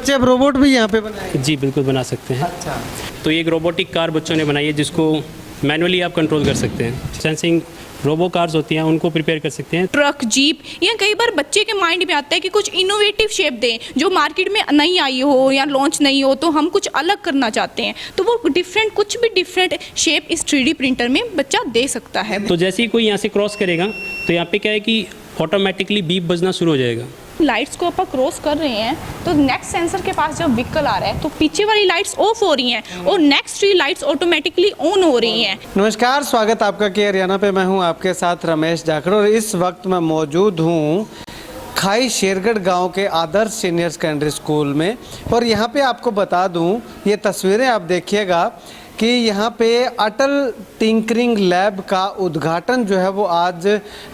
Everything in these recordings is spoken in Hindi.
बच्चे अब रोबोट भी यहाँ पे बनाए? जी बिल्कुल बना सकते हैं। अच्छा। तो ये एक रोबोटिक कार बच्चों ने बनाई है जिसको मैनुअली आप कंट्रोल कर सकते हैं। सेंसिंग रोबो कार्स होती हैं, उनको प्रिपेयर कर सकते हैं। ट्रक, जीप, या कई बार बच्चे के माइंड में आता है कि कुछ इनोवेटिव शेप दें जो मार्केट में नहीं आई हो या लॉन्च नहीं हो, तो हम कुछ अलग करना चाहते हैं, तो वो डिफरेंट, कुछ भी डिफरेंट शेप इस 3D प्रिंटर में बच्चा दे सकता है। तो जैसे ही कोई यहाँ से क्रॉस करेगा तो यहाँ पे क्या है कि ऑटोमेटिकली बीप बजना शुरू हो जाएगा। लाइट्स को अपन क्रॉस कर रहे हैं तो नेक्स्ट सेंसर के पास जब व्हीकल आ रहा है तो पीछे वाली लाइट्स ऑफ हो रही हैं और नेक्स्ट 3 लाइट्स ऑटोमेटिकली ऑन हो रही हैं। नमस्कार, स्वागत आपका के हरियाणा पे। मैं हूं आपके साथ रमेश जाखड़ और इस वक्त मैं मौजूद हूं खाई शेरगढ़ गांव के आदर्श सीनियर सेकेंडरी स्कूल में। और यहां पे आपको बता दूं, ये तस्वीरें आप देखिएगा कि यहाँ पे अटल टिंकरिंग लैब का उद्घाटन जो है वो आज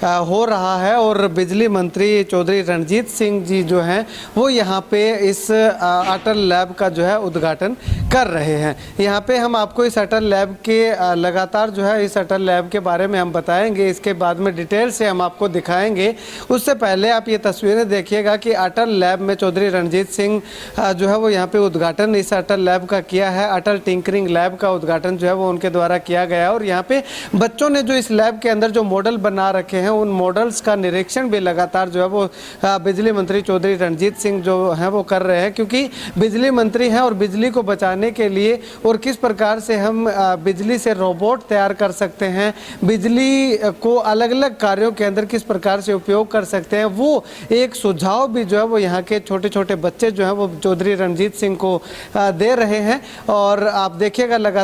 हो रहा है और बिजली मंत्री चौधरी रणजीत सिंह जी जो हैं वो यहाँ पे इस अटल लैब का जो है उद्घाटन कर रहे हैं। यहाँ पे हम आपको इस अटल लैब के लगातार जो है इस अटल लैब के बारे में हम बताएंगे, इसके बाद में डिटेल से हम आपको दिखाएंगे। उससे पहले आप ये तस्वीरें देखिएगा कि अटल लैब में चौधरी रणजीत सिंह जो है वो यहाँ पे उद्घाटन इस अटल लैब का किया है। अटल टिंकरिंग लैब का उद्घाटन जो है वो उनके द्वारा किया गया और यहाँ पे बच्चों ने जो इस लैब के अंदर जो मॉडल बना रखे हैं उन मॉडल्स का निरीक्षण भी लगातार जो है वो बिजली मंत्री चौधरी रणजीत सिंह जो है वो कर रहे हैं, क्योंकि बिजली मंत्री हैं और बिजली को बचाने के लिए और किस प्रकार से हम बिजली से रोबोट तैयार कर सकते हैं, बिजली को अलग अलग कार्यों के अंदर किस प्रकार से उपयोग कर सकते हैं, वो एक सुझाव भी जो है वो यहाँ के छोटे छोटे बच्चे जो हैं वो चौधरी रणजीत सिंह को दे रहे हैं। और आप देखिएगा लगातार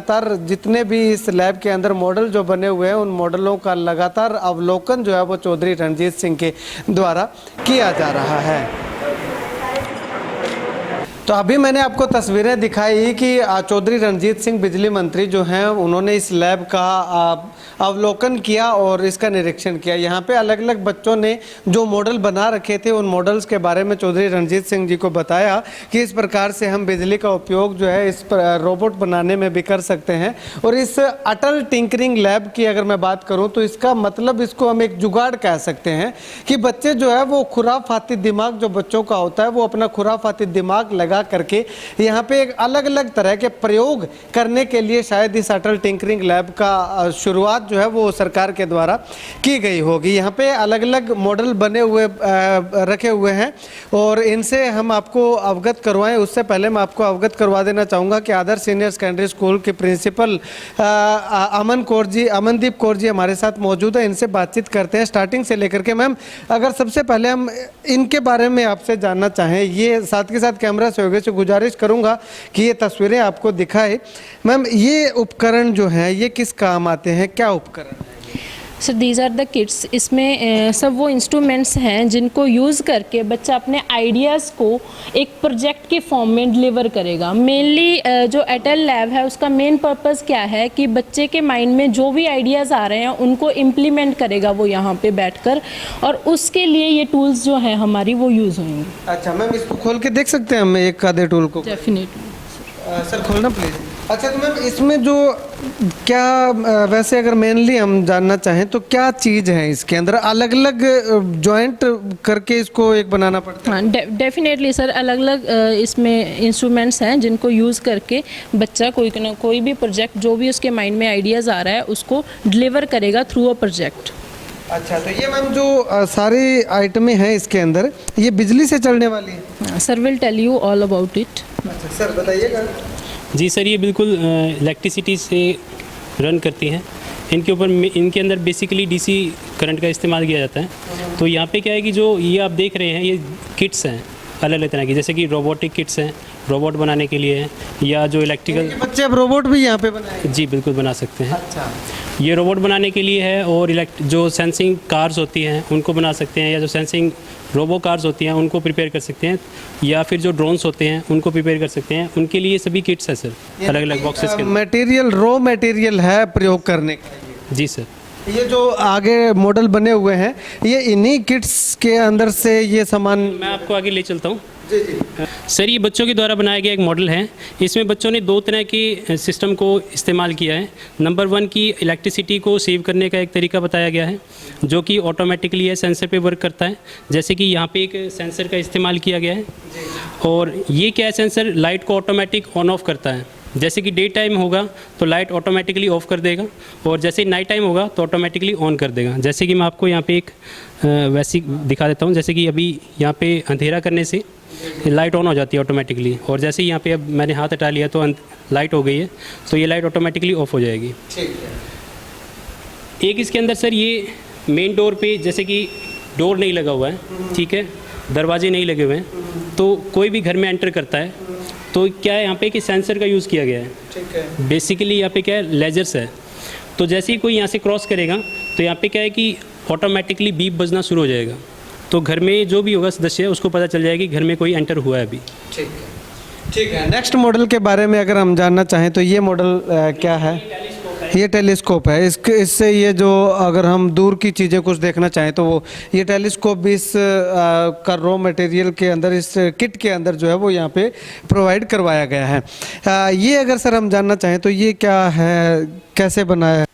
जितने भी इस लैब के अंदर मॉडल जो बने हुए हैं उन मॉडलों का लगातार अवलोकन जो है वो चौधरी रणजीत सिंह के द्वारा किया जा रहा है। तो अभी मैंने आपको तस्वीरें दिखाई कि चौधरी रणजीत सिंह बिजली मंत्री जो हैं उन्होंने इस लैब का अवलोकन किया और इसका निरीक्षण किया। यहाँ पे अलग अलग बच्चों ने जो मॉडल बना रखे थे उन मॉडल्स के बारे में चौधरी रणजीत सिंह जी को बताया कि इस प्रकार से हम बिजली का उपयोग जो है इस रोबोट बनाने में भी कर सकते हैं। और इस अटल टिंकरिंग लैब की अगर मैं बात करूँ तो इसका मतलब इसको हम एक जुगाड़ कह सकते हैं कि बच्चे जो है वो खुराफाती दिमाग जो बच्चों का होता है वो अपना खुराफाती दिमाग लगा करके यहाँ पे एक अलग अलग तरह के प्रयोग करने के लिए शायद इस अटल टिंकरिंग लैब का शुरुआत जो है वो सरकार के द्वारा की गई होगी। यहाँ पे अलग अलग मॉडल बने हुए रखे हुए हैं और इनसे हम आपको अवगत करवाएं। उससे पहले मैं आपको अवगत करवा देना चाहूँगा कि आदर्श सीनियर सेकेंडरी स्कूल के प्रिंसिपल अमनदीप कौर जी हमारे साथ मौजूद है। इनसे बातचीत करते हैं स्टार्टिंग से लेकर के। मैम, अगर सबसे पहले हम इनके बारे में आपसे जानना चाहें, ये साथ के साथ कैमरा सहयोगी से गुजारिश करूंगा कि ये तस्वीरें आपको दिखाए। मैम, ये उपकरण जो हैं ये किस काम आते हैं, क्या उपकरण है? Sir, these are the kits. इसमें सब वो इंस्ट्रूमेंट्स हैं जिनको यूज़ करके बच्चा अपने आइडियाज़ को एक प्रोजेक्ट के फॉर्म में डिलीवर करेगा। मेनली जो अटल लैब है उसका मेन पर्पस क्या है कि बच्चे के माइंड में जो भी आइडियाज़ आ रहे हैं उनको इम्प्लीमेंट करेगा वो यहाँ पे बैठकर, और उसके लिए ये टूल्स जो हैं हमारी वो यूज़ होंगे। अच्छा मैम, इसको खोल के देख सकते हैं हम एक आधे टूल को? डेफिनेटली सर, खोलना प्लीज़। अच्छा, तो मैम इसमें जो क्या वैसे अगर मेनली हम जानना चाहें तो क्या चीज़ है इसके अंदर? अलग अलग जॉइंट करके इसको एक बनाना पड़ता है? हाँ, डेफिनेटली सर, अलग अलग इसमें इंस्ट्रूमेंट्स हैं जिनको यूज़ करके बच्चा कोई भी प्रोजेक्ट जो भी उसके माइंड में आइडियाज़ आ रहा है उसको डिलीवर करेगा थ्रू अ प्रोजेक्ट। अच्छा, तो ये मैम जो सारी आइटमें हैं इसके अंदर ये बिजली से चलने वाली है? Sir will tell you all about it. अच्छा सर, बताइएगा। जी सर, ये बिल्कुल इलेक्ट्रिसिटी से रन करती हैं। इनके अंदर बेसिकली डीसी करंट का इस्तेमाल किया जाता है। तो यहाँ पे क्या है कि जो ये आप देख रहे हैं ये किट्स हैं अलग अलग तरह की, जैसे कि रोबोटिक किट्स हैं, रोबोट बनाने के लिए है, या जो इलेक्ट्रिकल बच्चे अब रोबोट भी यहाँ पे बनाए? जी बिल्कुल बना सकते हैं। अच्छा, ये रोबोट बनाने के लिए है। और जो सेंसिंग कार्स होती हैं उनको बना सकते हैं, या जो सेंसिंग रोबो कार्स होती हैं उनको प्रिपेयर कर सकते हैं, या फिर जो ड्रोन्स होते हैं उनको प्रिपेयर कर सकते हैं। उनके लिए सभी किट्स हैं सर, अलग अलग बॉक्सेस के अंदर। मटेरियल, रॉ मटेरियल है प्रयोग करने का? जी सर। ये जो आगे मॉडल बने हुए हैं ये इन्हीं किट्स के अंदर से ये सामान? मैं आपको आगे ले चलता हूँ। जी जी। सर ये बच्चों के द्वारा बनाया गया एक मॉडल है। इसमें बच्चों ने दो तरह के सिस्टम को इस्तेमाल किया है। नंबर 1 की इलेक्ट्रिसिटी को सेव करने का एक तरीका बताया गया है जो कि ऑटोमेटिकली है सेंसर पे वर्क करता है। जैसे कि यहाँ पे एक सेंसर का इस्तेमाल किया गया है और ये क्या है, सेंसर लाइट को ऑटोमेटिक ऑन ऑफ करता है। जैसे कि डे टाइम होगा तो लाइट ऑटोमेटिकली ऑफ कर देगा और जैसे नाइट टाइम होगा तो ऑटोमेटिकली ऑन कर देगा। जैसे कि मैं आपको यहाँ पे एक वैसी दिखा देता हूँ। जैसे कि अभी यहाँ पे अंधेरा करने से लाइट ऑन हो जाती है ऑटोमेटिकली और जैसे ही यहाँ पे अब मैंने हाथ हटा लिया तो लाइट हो गई है, तो ये लाइट ऑटोमेटिकली ऑफ हो जाएगी। ठीक है। एक इसके अंदर सर ये मेन डोर पे जैसे कि डोर नहीं लगा हुआ है, ठीक है, दरवाजे नहीं लगे हुए हैं, तो कोई भी घर में एंटर करता है तो क्या है यहाँ पे कि सेंसर का यूज़ किया गया है। ठीक है। बेसिकली यहाँ पे क्या है, लेजर्स है। तो जैसे ही कोई यहाँ से क्रॉस करेगा तो यहाँ पे क्या है कि ऑटोमेटिकली बीप बजना शुरू हो जाएगा। तो घर में जो भी होगा सदस्य उसको पता चल जाएगा कि घर में कोई एंटर हुआ है अभी। ठीक है। ठीक है। नेक्स्ट मॉडल के बारे में अगर हम जानना चाहें तो ये मॉडल क्या है? ये टेलीस्कोप है। इससे ये जो अगर हम दूर की चीज़ें कुछ देखना चाहें तो वो ये टेलीस्कोप भी इस का रॉ मटेरियल के अंदर, इस किट के अंदर जो है वो यहाँ पे प्रोवाइड करवाया गया है। ये अगर सर हम जानना चाहें तो ये क्या है, कैसे बनाया है?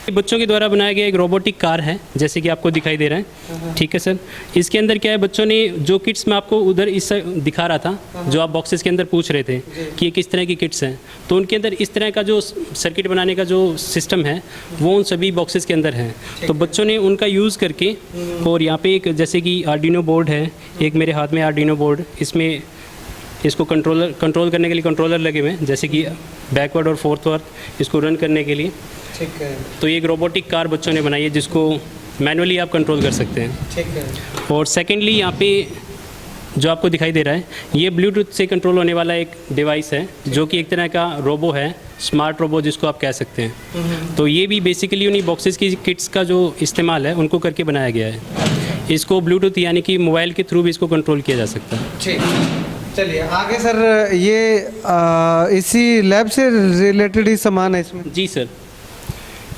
बच्चों के द्वारा बनाया गया एक रोबोटिक कार है, जैसे कि आपको दिखाई दे रहा है। ठीक है सर। इसके अंदर क्या है, बच्चों ने जो किट्स मैं आपको उधर इस दिखा रहा था, जो आप बॉक्सेस के अंदर पूछ रहे थे कि ये किस तरह की किट्स हैं, तो उनके अंदर इस तरह का जो सर्किट बनाने का जो सिस्टम है वो उन सभी बॉक्सेस के अंदर है। तो बच्चों ने उनका यूज़ करके, और यहाँ पे एक जैसे कि आर्डिनो बोर्ड है, एक मेरे हाथ में आर्डिनो बोर्ड, इसमें इसको कंट्रोल करने के लिए कंट्रोलर लगे हुए हैं, जैसे कि बैकवर्ड और फोरवर्ड इसको रन करने के लिए। ठीक है। तो ये एक रोबोटिक कार बच्चों ने बनाई है जिसको मैनुअली आप कंट्रोल कर सकते हैं। ठीक है। और सेकेंडली यहाँ पे जो आपको दिखाई दे रहा है ये ब्लूटूथ से कंट्रोल होने वाला एक डिवाइस है जो कि एक तरह का रोबो है, स्मार्ट रोबो जिसको आप कह सकते हैं। तो ये भी बेसिकली उन्हीं बॉक्सेस की किट्स का जो इस्तेमाल है उनको करके बनाया गया है। इसको ब्लूटूथ यानी कि मोबाइल के थ्रू भी इसको कंट्रोल किया जा सकता है। ठीक। चलिए आगे सर, ये इसी लैब से रिलेटेड ही सामान है इसमें? जी सर।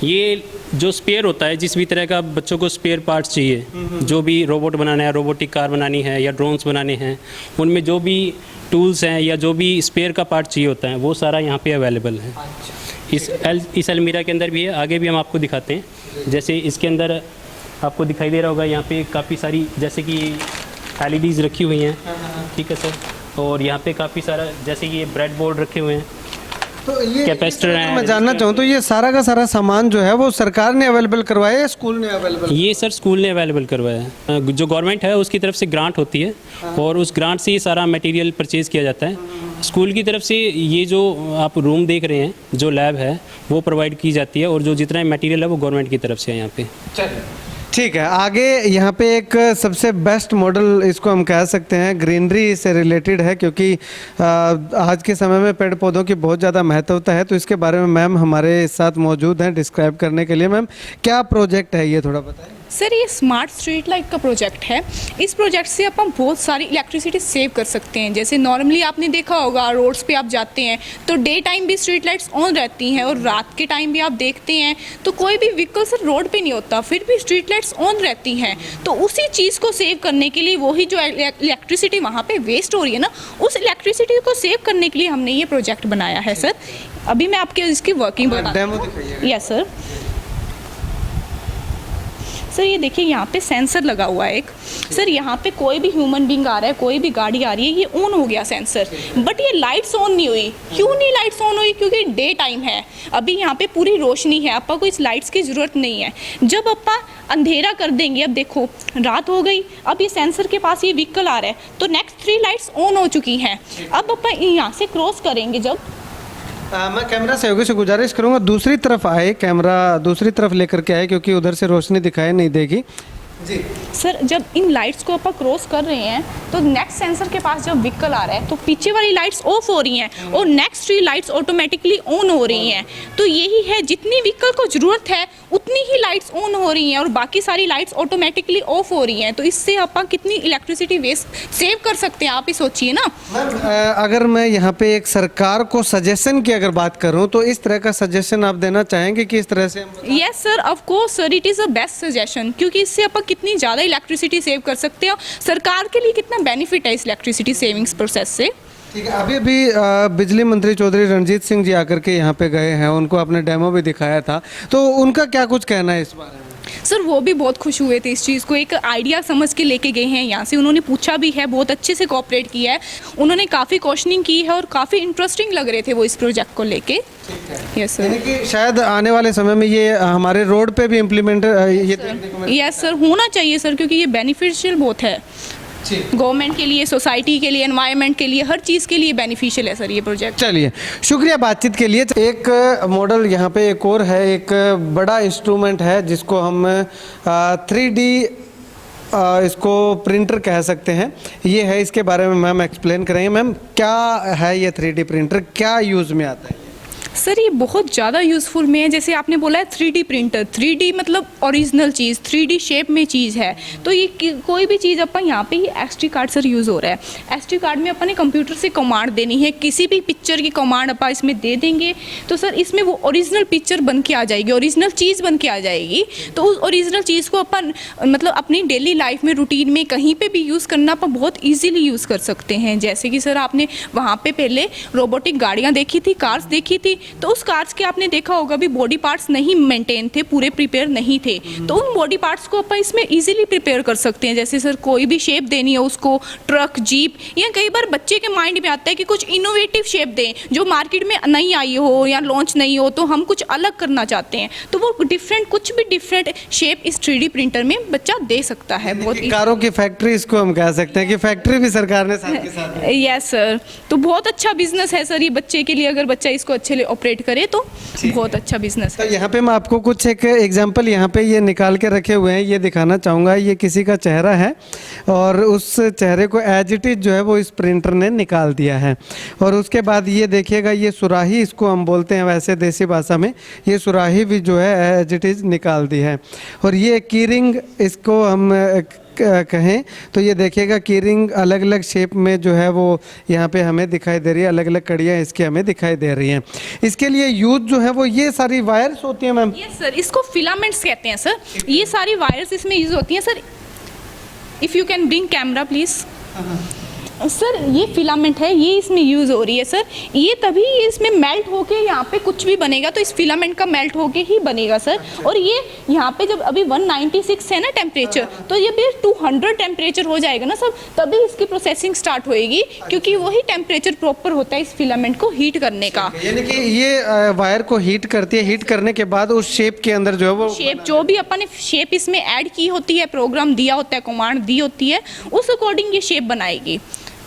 ये जो स्पेयर होता है, जिस भी तरह का बच्चों को स्पेयर पार्ट्स चाहिए, जो भी रोबोट बनाना है, रोबोटिक कार बनानी है या ड्रोन्स बनाने हैं, उनमें जो भी टूल्स हैं या जो भी स्पेयर का पार्ट चाहिए होता है वो सारा यहाँ पे अवेलेबल है। इस अलमीरा के अंदर भी है, आगे भी हम आपको दिखाते हैं। जैसे इसके अंदर आपको दिखाई दे रहा होगा यहाँ पे काफ़ी सारी जैसे कि LEDs रखी हुई हैं। ठीक है सर। और यहाँ पे काफ़ी सारा जैसे कि ये ब्रेड बोर्ड रखे हुए हैं, तो ये कैपेसिटर है। मैं जानना चाहूँ तो ये सारा का सारा सामान जो है वो सरकार ने अवेलेबल करवाया या स्कूल ने अवेलेबल? ये सर स्कूल ने अवेलेबल करवाया है। जो गवर्नमेंट है उसकी तरफ से ग्रांट होती है और उस ग्रांट से ये सारा मटेरियल परचेज़ किया जाता है। स्कूल की तरफ से ये जो आप रूम देख रहे हैं, जो लैब है वो प्रोवाइड की जाती है और जो जितना मटेरियल है वो गवर्नमेंट की तरफ से है यहाँ पे। ठीक है। आगे यहाँ पे एक सबसे बेस्ट मॉडल इसको हम कह सकते हैं, ग्रीनरी से रिलेटेड है, क्योंकि आज के समय में पेड़ पौधों की बहुत ज़्यादा महत्वता है। तो इसके बारे में मैम हमारे साथ मौजूद हैं डिस्क्राइब करने के लिए। मैम क्या प्रोजेक्ट है ये, थोड़ा बताएं। सर ये स्मार्ट स्ट्रीट लाइट का प्रोजेक्ट है। इस प्रोजेक्ट से अपन बहुत सारी इलेक्ट्रिसिटी सेव कर सकते हैं। जैसे नॉर्मली आपने देखा होगा रोड्स पे आप जाते हैं तो डे टाइम भी स्ट्रीट लाइट्स ऑन रहती हैं और रात के टाइम भी आप देखते हैं तो कोई भी व्हीकल सर रोड पे नहीं होता, फिर भी स्ट्रीट लाइट्स ऑन रहती हैं। तो उसी चीज़ को सेव करने के लिए, वही जो इलेक्ट्रिसिटी वहाँ पर वेस्ट हो रही है ना, उस इलेक्ट्रिसिटी को सेव करने के लिए हमने ये प्रोजेक्ट बनाया है सर। अभी मैं आपके इसकी वर्किंग डेमो दिखाइए। Yes sir. सर ये देखिए यहाँ पे सेंसर लगा हुआ है एक। सर यहाँ पे कोई भी ह्यूमन बींग आ रहा है, कोई भी गाड़ी आ रही है, ये ऑन हो गया सेंसर, बट ये लाइट्स ऑन नहीं हुई। क्यों नहीं लाइट्स ऑन हुई? क्योंकि डे टाइम है, अभी यहाँ पे पूरी रोशनी है, आपको कोई इस लाइट्स की ज़रूरत नहीं है। जब अपा अंधेरा कर देंगे, अब देखो रात हो गई, अब ये सेंसर के पास ये व्हीकल आ रहा है तो नेक्स्ट 3 लाइट्स ऑन हो चुकी हैं। अब अपा यहाँ से क्रॉस करेंगे जब मैं कैमरा सहयोगी से गुजारिश करूंगा दूसरी तरफ आए, कैमरा दूसरी तरफ लेकर के आए, क्योंकि उधर से रोशनी दिखाई नहीं देगी जी। सर जब इन लाइट्स को अपन क्रॉस कर रहे हैं तो नेक्स्ट सेंसर के पास जब व्हीकल आ रहा है तो पीछे वाली लाइट्स ऑफ हो रही हैं और नेक्स्ट 3 लाइट्स ऑटोमेटिकली ऑन हो रही हैं। तो यही है, जितनी व्हीकल को ज़रूरत है उतनी ही लाइट्स ऑन हो रही हैं और बाकी सारी लाइट्स ऑटोमेटिकली ऑफ हो रही हैं। तो इससे अपन कितनी इलेक्ट्रिसिटी वेस्ट सेव कर सकते हैं, आप ही सोचिए ना। अगर मैं यहाँ पे एक सरकार को सजेशन की अगर बात करूँ तो इस तरह का सजेशन आप देना चाहेंगे कि इस तरह से? Yes sir, of course sir, it is a best suggestion, क्योंकि इससे अपन कितनी ज़्यादा इलेक्ट्रिसिटी सेव कर सकते हैं और सरकार के लिए कितना बेनिफिट है इस इलेक्ट्रिसिटी सेविंग्स प्रोसेस से। ठीक है, अभी अभी बिजली मंत्री चौधरी रणजीत सिंह जी आकर के यहाँ पे गए हैं, उनको आपने डेमो भी दिखाया था, तो उनका क्या कुछ कहना है इस बारे में? सर वो भी बहुत खुश हुए थे इस चीज़ को, एक आइडिया समझ के लेके गए हैं यहाँ से, उन्होंने पूछा भी है, बहुत अच्छे से कोऑपरेट किया है, उन्होंने काफ़ी क्वेश्चनिंग की है और काफ़ी इंटरेस्टिंग लग रहे थे वो इस प्रोजेक्ट को लेके। यस यानी सर। कि शायद आने वाले समय में ये हमारे रोड पे भी इम्प्लीमेंट ये देखने को मिले। यस सर, होना चाहिए सर, क्योंकि ये बेनिफिशियल बहुत है गवर्नमेंट के लिए, सोसाइटी के लिए, एनवायरनमेंट के लिए, हर चीज़ के लिए बेनिफिशियल है सर ये प्रोजेक्ट। चलिए, शुक्रिया बातचीत के लिए। एक मॉडल यहाँ पे एक और है, एक बड़ा इंस्ट्रूमेंट है जिसको हम 3D इसको प्रिंटर कह सकते हैं। ये है, इसके बारे में मैम एक्सप्लेन करेंगे। मैम क्या है ये 3D प्रिंटर, क्या यूज़ में आता है? सर ये बहुत ज़्यादा यूज़फुल में है, जैसे आपने बोला है 3D प्रिंटर, 3D मतलब ओरिजिनल चीज़, 3D शेप में चीज़ है, तो ये कोई भी चीज़ अपन यहाँ पे, ये SD कार्ड सर यूज़ हो रहा है। SD कार्ड में अपन ने कंप्यूटर से कमांड देनी है, किसी भी पिक्चर की कमांड अपन इसमें दे देंगे तो सर इसमें वो ओरिजिनल पिक्चर बन के आ जाएगी, ओरिजिनल चीज़ बन के आ जाएगी। तो उस ओरिजिनल चीज़ को अपन मतलब अपनी डेली लाइफ में, रूटीन में, कहीं पर भी यूज़ करना अपन बहुत ईजिली यूज़ कर सकते हैं। जैसे कि सर आपने वहाँ पर पहले रोबोटिक गाड़ियाँ देखी थी, कार्स देखी थी, तो उस कार्स के आपने देखा होगा भी बॉडी पार्ट्स नहीं मेंटेन थे, पूरे प्रिपेयर नहीं थे, तो उन बॉडी पार्ट्स को अपन इसमें इजीली प्रिपेयर कर सकते हैं। जैसे सर कोई भी शेप देनी है उसको, ट्रक, जीप, या कई बार बच्चे के माइंड में आता है कि कुछ इनोवेटिव शेप दें जो मार्केट में नहीं आई हो या लॉन्च नहीं हो, तो हम कुछ अलग करना चाहते हैं, तो वो डिफरेंट, कुछ भी डिफरेंट शेप इस 3D प्रिंटर में बच्चा दे सकता है। बहुत कारों की फैक्ट्री इसको हम कह सकते हैं कि फैक्ट्री भी सरकार ने साथ के साथ। यस सर, तो बहुत अच्छा बिजनेस है सर ये बच्चे के लिए, अगर बच्चा इसको अच्छे से ऑपरेट करे तो बहुत अच्छा बिजनेस तो है। यहाँ पे मैं आपको कुछ एक एग्जांपल यहाँ पे ये निकाल के रखे हुए हैं, ये दिखाना चाहूँगा। ये किसी का चेहरा है और उस चेहरे को एज इट इज जो है वो इस प्रिंटर ने निकाल दिया है। और उसके बाद ये देखिएगा, ये सुराही इसको हम बोलते हैं वैसे देसी भाषा में, ये सुराही भी जो है एज इट इज निकाल दी है। और ये कीरिंग इसको हम कहें तो ये देखिएगा, कीरिंग अलग अलग शेप में जो है वो यहाँ पे हमें दिखाई दे रही है, अलग अलग कड़ियाँ इसकी हमें दिखाई दे रही हैं। इसके लिए यूज जो है वो ये सारी वायर्स होती हैं मैम। यस सर, इसको फिलामेंट्स कहते हैं सर, ये सारी वायर्स इसमें यूज होती हैं sir. If you can bring camera please. Sir ये फिलामेंट है, ये इसमें यूज़ हो रही है सर, ये तभी इसमें मेल्ट होके यहाँ पे कुछ भी बनेगा तो इस फिलामेंट का मेल्ट होके ही बनेगा सर। और ये यहाँ पे जब अभी 196 है ना टेम्परेचर, तो ये भी 200 टेम्परेचर हो जाएगा ना सर, तभी इसकी प्रोसेसिंग स्टार्ट होएगी, क्योंकि वही टेम्परेचर प्रॉपर होता है इस फिलामेंट को हीट करने का। यानी कि ये वायर को हीट करती है, हीट करने के बाद उस शेप के अंदर जो है वो शेप, जो भी अपन ने शेप इसमें ऐड की होती है, प्रोग्राम दिया होता है, कमांड दी होती है, उस अकॉर्डिंग ये शेप बनाएगी।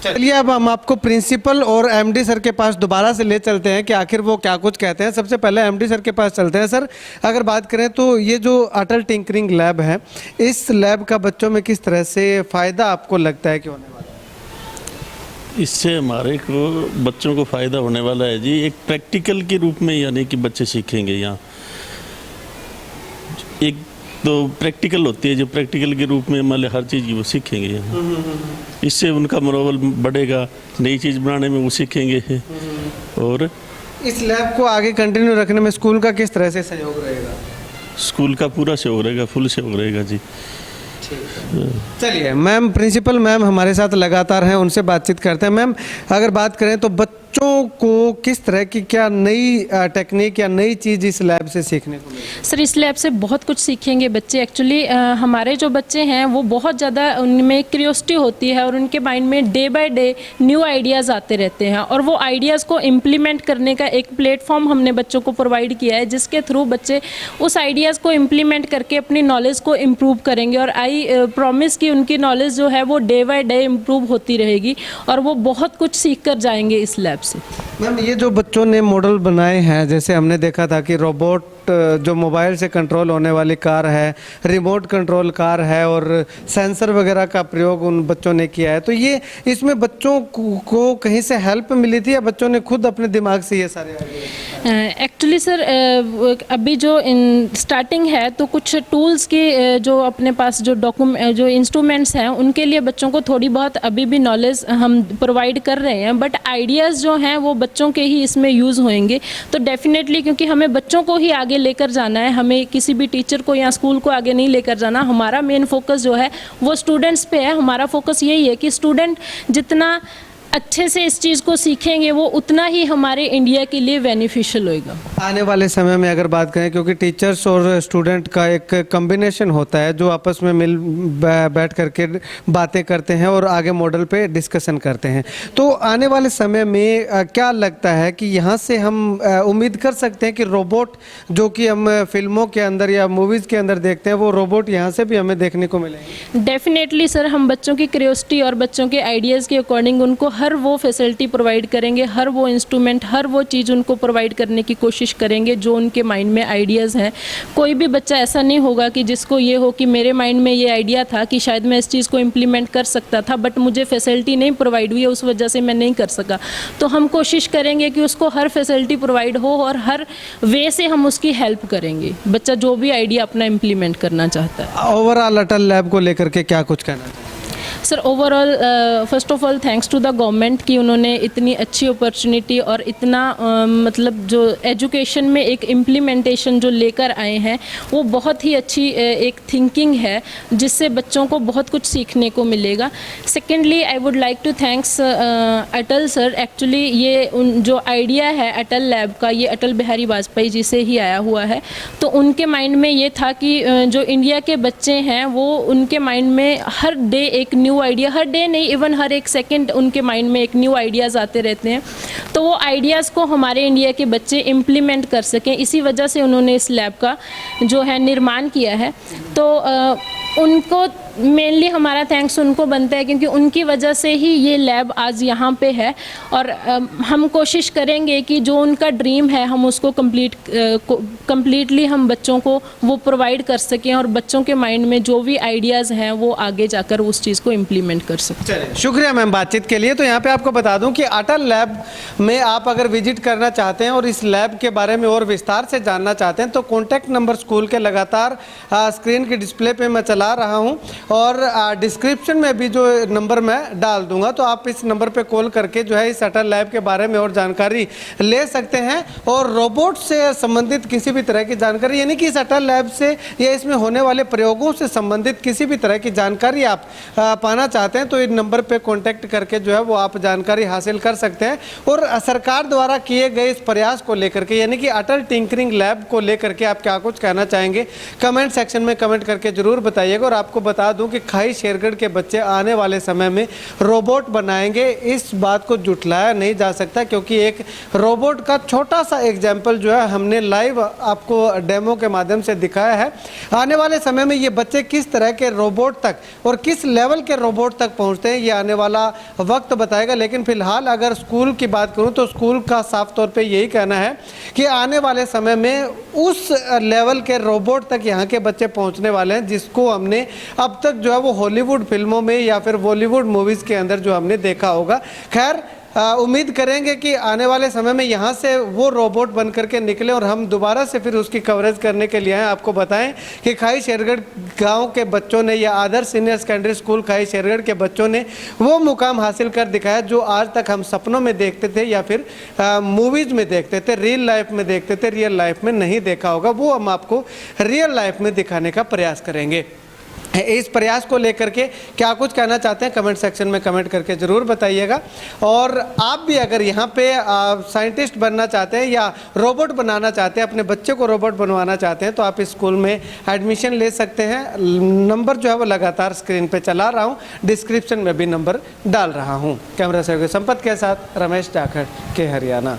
चलिए अब हम आपको प्रिंसिपल और एमडी सर के पास दोबारा से ले चलते हैं कि आखिर वो क्या कुछ कहते हैं। सबसे पहले एमडी सर के पास चलते हैं। सर अगर बात करें तो ये जो अटल टिंकरिंग लैब है, इस लैब का बच्चों में किस तरह से फ़ायदा आपको लगता है कि होने वाला है? इससे हमारे को बच्चों को फ़ायदा होने वाला है जी, एक प्रैक्टिकल के रूप में, यानी कि बच्चे सीखेंगे यहाँ। एक तो प्रैक्टिकल होती है, जो प्रैक्टिकल के रूप में मतलब हर चीज़ वो सीखेंगे यहाँ। इससे उनका मनोबल बढ़ेगा, नई चीज़ बनाने में वो सीखेंगे। और इस लैब को आगे कंटिन्यू रखने में स्कूल का किस तरह से सहयोग रहेगा? स्कूल का पूरा सहयोग रहेगा, फुल सहयोग रहेगा जी। चलिए मैम, प्रिंसिपल मैम हमारे साथ लगातार हैं, उनसे बातचीत करते हैं। मैम अगर बात करें तो बच्चों को किस तरह की क्या नई टेक्निक या नई चीज़ इस लैब से सीखने को मिलेगी? सर इस लैब से बहुत कुछ सीखेंगे बच्चे। एक्चुअली हमारे जो बच्चे हैं वो बहुत ज़्यादा उनमें क्यूरियोसिटी होती है और उनके माइंड में day by day new ideas आते रहते हैं, और वो आइडियाज़ को इम्प्लीमेंट करने का एक प्लेटफॉर्म हमने बच्चों को प्रोवाइड किया है, जिसके थ्रू बच्चे उस आइडियाज़ को इम्प्लीमेंट करके अपनी नॉलेज को इम्प्रूव करेंगे। और आई प्रॉमिस कि उनकी नॉलेज जो है वो डे बाय डे इम्प्रूव होती रहेगी और वो बहुत कुछ सीख कर जाएंगे इस लैब से। मैम ये जो बच्चों ने मॉडल बनाए हैं, जैसे हमने देखा था कि रोबोट जो मोबाइल से कंट्रोल होने वाली कार है, रिमोट कंट्रोल कार है और सेंसर वगैरह का प्रयोग उन बच्चों ने किया है, तो ये इसमें बच्चों को कहीं से हेल्प मिली थी या बच्चों ने खुद अपने दिमाग से ये सारे आइडिया? एक्चुअली सर अभी जो स्टार्टिंग है तो कुछ टूल्स की जो अपने पास जो इंस्ट्रूमेंट्स हैं उनके लिए बच्चों को थोड़ी बहुत अभी भी नॉलेज हम प्रोवाइड कर रहे हैं, बट आइडियाज़ जो हैं वो बच्चों के ही इसमें यूज़ होंगे। तो डेफिनेटली क्योंकि हमें बच्चों को ही आगे लेकर जाना है, हमें किसी भी टीचर को या स्कूल को आगे नहीं लेकर जाना। हमारा मेन फोकस जो है वो स्टूडेंट्स पे है। हमारा फोकस यही है कि स्टूडेंट जितना अच्छे से इस चीज़ को सीखेंगे वो उतना ही हमारे इंडिया के लिए बेनिफिशियल होएगा। आने वाले समय में अगर बात करें, क्योंकि टीचर्स और स्टूडेंट का एक कॉम्बिनेशन होता है जो आपस में बैठ करके बातें करते हैं और आगे मॉडल पे डिस्कशन करते हैं, तो आने वाले समय में क्या लगता है कि यहाँ से हम उम्मीद कर सकते हैं कि रोबोट जो कि हम फिल्मों के अंदर या मूवीज़ के अंदर देखते हैं वो रोबोट यहाँ से भी हमें देखने को मिलेंगे? डेफिनेटली सर, हम बच्चों की क्यूरियोसिटी और बच्चों के आइडियाज़ के अकॉर्डिंग उनको हर वो फैसिलिटी प्रोवाइड करेंगे, हर वो इंस्ट्रूमेंट, हर वो चीज़ उनको प्रोवाइड करने की कोशिश करेंगे जो उनके माइंड में आइडियाज़ हैं। कोई भी बच्चा ऐसा नहीं होगा कि जिसको ये हो कि मेरे माइंड में ये आइडिया था कि शायद मैं इस चीज़ को इम्प्लीमेंट कर सकता था, बट मुझे फैसिलिटी नहीं प्रोवाइड हुई है, उस वजह से मैं नहीं कर सका। तो हम कोशिश करेंगे कि उसको हर फैसिलिटी प्रोवाइड हो और हर वे से हम उसकी हेल्प करेंगे, बच्चा जो भी आइडिया अपना इम्प्लीमेंट करना चाहता है। ओवरऑल अटल लैब को लेकर के क्या कुछ कहना चाहिए? Sir overall first of all thanks to the government कि उन्होंने इतनी अच्छी अपॉर्चुनिटी और इतना मतलब जो एजुकेशन में एक इम्प्लीमेंटेशन जो लेकर आए हैं वो बहुत ही अच्छी एक थिंकिंग है जिससे बच्चों को बहुत कुछ सीखने को मिलेगा। Secondly I would like to thanks Atal sir. Actually ये जो आइडिया है अटल लैब का, ये अटल बिहारी वाजपेयी जी से ही आया हुआ है। तो उनके माइंड में ये था कि जो इंडिया के बच्चे हैं वो उनके माइंड में हर डे एक न्यू आइडिया, हर डे नहीं इवन हर एक सेकंड उनके माइंड में एक न्यू आइडियाज़ आते रहते हैं, तो वो आइडियाज़ को हमारे इंडिया के बच्चे इम्प्लीमेंट कर सकें, इसी वजह से उन्होंने इस लैब का जो है निर्माण किया है। तो उनको मेनली हमारा थैंक्स उनको बनता है क्योंकि उनकी वजह से ही ये लैब आज यहाँ पे है। और हम कोशिश करेंगे कि जो उनका ड्रीम है हम उसको कम्प्लीटली हम बच्चों को वो प्रोवाइड कर सकें और बच्चों के माइंड में जो भी आइडियाज़ हैं वो आगे जाकर उस चीज़ को इम्प्लीमेंट कर सकें। चलिए, शुक्रिया मैम बातचीत के लिए। तो यहाँ पे आपको बता दूं कि अटल लैब में आप अगर विजिट करना चाहते हैं और इस लैब के बारे में और विस्तार से जानना चाहते हैं तो कॉन्टैक्ट नंबर स्कूल के लगातार स्क्रीन की डिस्प्ले पे मैं चला रहा हूं और डिस्क्रिप्शन में भी जो नंबर मैं डाल दूंगा, तो आप इस नंबर पे कॉल करके जो है इस अटल लैब के बारे में और जानकारी ले सकते हैं। और रोबोट से संबंधित किसी भी तरह की जानकारी, यानी कि इस अटल लैब से या इसमें होने वाले प्रयोगों से संबंधित किसी भी तरह की जानकारी आप पाना चाहते हैं तो इन नंबर पे कांटेक्ट करके जो है वो आप जानकारी हासिल कर सकते हैं। और सरकार द्वारा किए गए इस प्रयास को लेकर के, यानी कि अटल टिंकरिंग लैब को लेकर के आप क्या कुछ कहना चाहेंगे, कमेंट सेक्शन में कमेंट करके जरूर बताइएगा। और आपको बता दूं कि खाई शेरगढ़ के बच्चे आने वाले समय में रोबोट बनाएंगे, इस बात को जुटलाया नहीं जा सकता, क्योंकि एक रोबोट का छोटा सा एग्जाम्पल जो है हमने लाइव आपको डेमो के माध्यम से दिखाया है। आने वाले समय में ये बच्चे किस तरह के रोबोट तक और किस लेवल के रोबोट तक पहुंचते हैं ये आने वाला वक्त बताएगा। लेकिन फिलहाल अगर स्कूल की बात करूं तो स्कूल का साफ तौर पे यही कहना है कि आने वाले समय में उस लेवल के रोबोट तक यहाँ के बच्चे पहुंचने वाले हैं जिसको हमने अब तक जो है वो हॉलीवुड फिल्मों में या फिर बॉलीवुड मूवीज़ के अंदर जो हमने देखा होगा। खैर उम्मीद करेंगे कि आने वाले समय में यहाँ से वो रोबोट बन करके निकले और हम दोबारा से फिर उसकी कवरेज करने के लिए आए। आपको बताएं कि खाई शेरगढ़ गांव के बच्चों ने या आदर्श सीनियर सेकेंडरी स्कूल खाई शेरगढ़ के बच्चों ने वो मुकाम हासिल कर दिखाया जो आज तक हम सपनों में देखते थे या फिर मूवीज़ में देखते थे, रियल लाइफ में देखते थे, रियल लाइफ में नहीं देखा होगा, वो हम आपको रियल लाइफ में दिखाने का प्रयास करेंगे। इस प्रयास को लेकर के क्या कुछ कहना चाहते हैं कमेंट सेक्शन में कमेंट करके ज़रूर बताइएगा। और आप भी अगर यहाँ पे साइंटिस्ट बनना चाहते हैं या रोबोट बनाना चाहते हैं, अपने बच्चे को रोबोट बनवाना चाहते हैं, तो आप इस स्कूल में एडमिशन ले सकते हैं। नंबर जो है वो लगातार स्क्रीन पे चला रहा हूँ, डिस्क्रिप्शन में भी नंबर डाल रहा हूँ। कैमरा सहयोगी संपत के साथ रमेश जाखड़ के हरियाणा।